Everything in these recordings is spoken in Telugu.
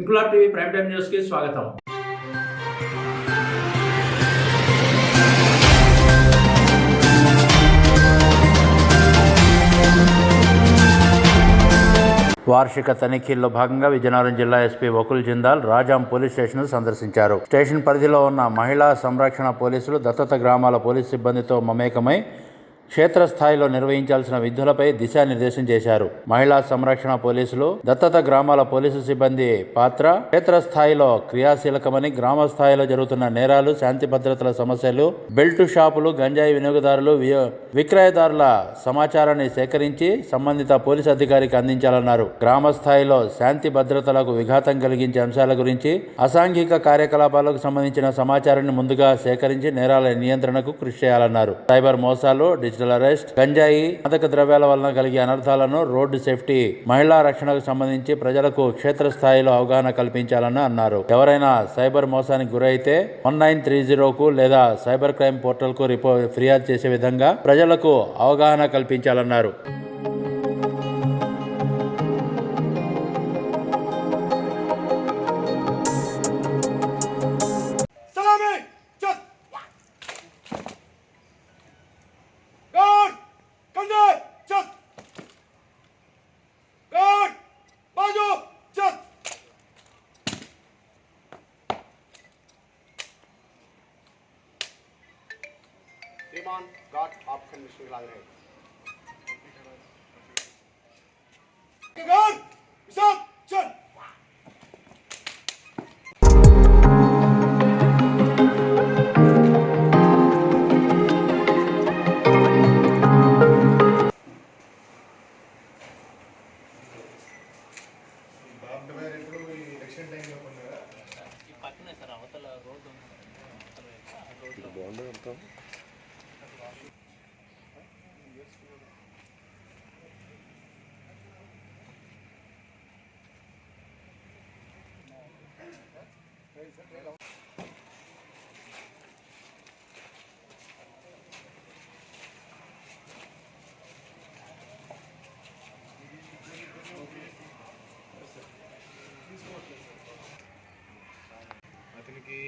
Inquilab TV prime time news కి స్వాగతం. వార్షిక తనిఖీల్లో భాగంగా విజయనగరం జిల్లా SP Vakul Jindal Rajam police station సందర్శించారు. స్టేషన్ పరిధిలో ఉన్న మహిళా సంరక్షణ పోలీసులు దత్తత గ్రామాల పోలీసు సిబ్బందితో మమేకమై క్షేత్రస్థాయిలో నిర్వహించాల్సిన విధులపై దిశానిర్దేశం చేశారు. మహిళా సంరక్షణ పోలీసులు, దత్తత గ్రామాల పోలీసు సిబ్బంది పాత్ర క్షేత్రస్థాయిలో క్రియాశీలకమని, గ్రామ స్థాయిలో జరుగుతున్న నేరాలు, శాంతి భద్రతల సమస్యలు, బెల్టు షాపులు, గంజాయి వినియోగదారులు, విక్రయదారుల సమాచారాన్ని సేకరించి సంబంధిత పోలీసు అధికారికి అందించాలన్నారు. గ్రామ స్థాయిలో శాంతి భద్రతలకు విఘాతం కలిగించే అంశాల గురించి, అసాంఘిక కార్యకలాపాలకు సంబంధించిన సమాచారాన్ని ముందుగా సేకరించి నేరాల నియంత్రణకు కృషి చేయాలన్నారు. సైబర్ మోసాలు, డిజిటల్ అరెస్ట్, గంజాయి, మాదక ద్రవ్యాల వలన కలిగే అనర్థాలను, రోడ్డు సేఫ్టీ, మహిళా రక్షణకు సంబంధించి ప్రజలకు క్షేత్రస్థాయిలో అవగాహన కల్పించాలని అన్నారు. ఎవరైనా సైబర్ మోసానికి గురైతే 1930కు లేదా సైబర్ క్రైమ్ పోర్టల్కు ఫిర్యాదు చేసే విధంగా ప్రజలకు అవగాహన కల్పించాలన్నారు. श्रीमान गार्ड आप कंडीशन लग रहे అతనికి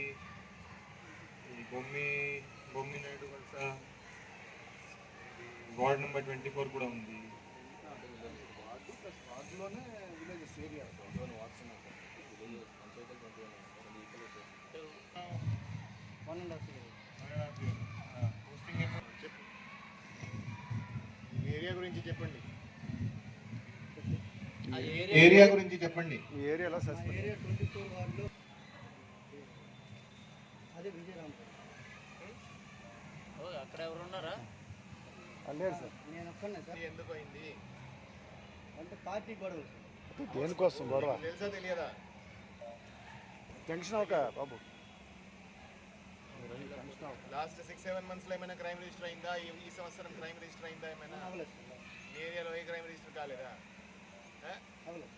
ఈ బొమ్మి నాయుడు వలస వార్డ్ నెంబర్ 24 కూడా ఉంది. వార్డులోనే విలేజెస్ ఏరియా ఏరియా గురించి చెప్పండి. ఏరియా గురించి చెప్పండి. ఈ ఏరియాలో ఏరియా 24 వార్డులో అదే విజయరామ్ అక్కడ ఎవరు ఉన్నారా? లేరు సార్, నేను ఒక్కనే సార్. ఎందుకు అయింది అంటే పార్టీ గొడవలు. దేనికోసం గొడవ తెలుసా తెలియదా? టెన్షన్ అవక బాబు. లాస్ట్ 6-7 మంత్స్లో ఏమైనా క్రైమ్ రిజిస్టర్ అయిందా? ఈ సంవత్సరం క్రైమ్ రిజిస్టర్ అయిందా? ఏమైనా అవ్వలేదు. మీ ఏరియాలో ఏ క్రైమ్ రిజిస్టర్ కాలేదా? అవ్వలేదు.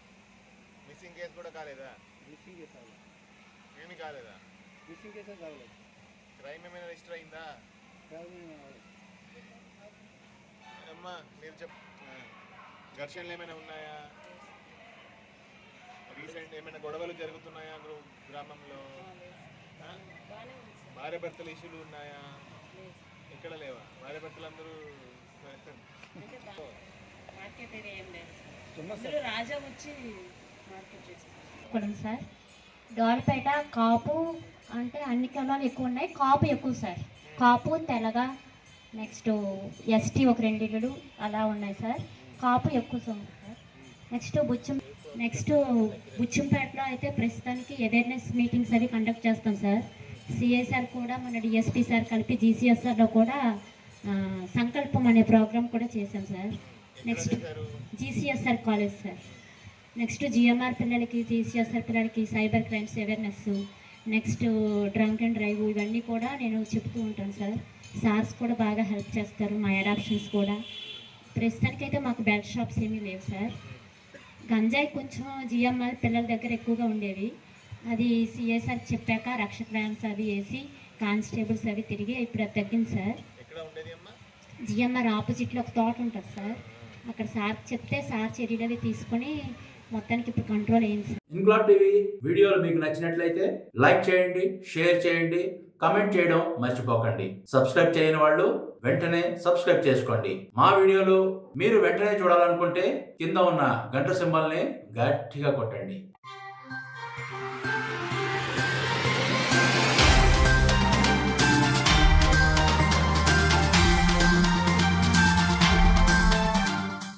మిస్సింగ్ కేసు కూడా కాలేదా? మిస్సింగ్ కేసు అవ్వలేదు. ఏమి కాలేదా? మిస్సింగ్ కేసు అవ్వలేదు. క్రైమ్ ఏమైనా రిజిస్టర్ అయిందా? అమ్మా మీరు ఘర్షణలు ఏమైనా ఉన్నాయా? రీసెంట్ ఏమైనా గొడవలు జరుగుతున్నాయా గ్రామంలో? భార్య భర్తల ఇష్యూలు ఉన్నాయా? ఎక్కడ లేవా? భార్య భర్తలు అందరూ సార్ దోరపేట కాపు అంటే అన్ని కులాలు ఎక్కువ ఉన్నాయి. కాపు ఎక్కువ సార్. కాపు, తెలగ, నెక్స్ట్ ఎస్టీ ఒక 2 ఇళ్ళు అలా ఉన్నాయి సార్. కాపు ఎక్కువ సార్. నెక్స్ట్ బుచ్చంపేటలో అయితే ప్రస్తుతానికి అవేర్నెస్ మీటింగ్స్ అవి కండక్ట్ చేస్తాం సార్. సిఎస్ఆర్ కూడా మన డిఎస్పీ సార్ కలిపి జీసీఎస్ఆర్లో కూడా సంకల్పం అనే ప్రోగ్రామ్ కూడా చేశాం sir. Next జీసీఎస్ఆర్ college sir. Next GMR పిల్లలకి, జీసీఎస్ఆర్ పిల్లలకి cyber crimes awareness, next drunk and drive ఇవన్నీ కూడా నేను చెప్తూ ఉంటాను సార్. సార్స్ కూడా బాగా హెల్ప్ చేస్తారు. మా అడాప్షన్స్ కూడా ప్రస్తుతానికైతే మాకు బెల్ట్ షాప్స్ ఏమీ లేవు సార్. గంజాయి కొంచెం జిఎంఆర్ పిల్లల దగ్గర ఎక్కువగా ఉండేవి. అది సిఐ సార్ చెప్పాక రక్షక వ్యాన్స్ అవి వేసి కానిస్టేబుల్స్ అవి తిరిగి ఇప్పుడు అది తగ్గింది సార్. ఎక్కడ ఉండేది అమ్మా? జిఎంఆర్ ఆపోజిట్లో ఒక తోట ఉంటుంది సార్, అక్కడ సార్ చెప్తే సార్ చర్యలు అవి తీసుకొని మొత్తానికి ఇప్పుడు కంట్రోల్ అయింది సార్. ఇన్క్లాబ్ టీవీ వీడియోలు మీకు నచ్చినట్లయితే లైక్ చేయండి, షేర్ చేయండి, కమెంట్ చేయడం మర్చిపోకండి. సబ్స్క్రైబ్ చేయని వాళ్ళు వెంటనే సబ్స్క్రైబ్ చేసుకోండి. మా వీడియోలు మీరు వెంటనే చూడాలనుకుంటే కింద ఉన్న గంట సింబల్ని గట్టిగా కొట్టండి.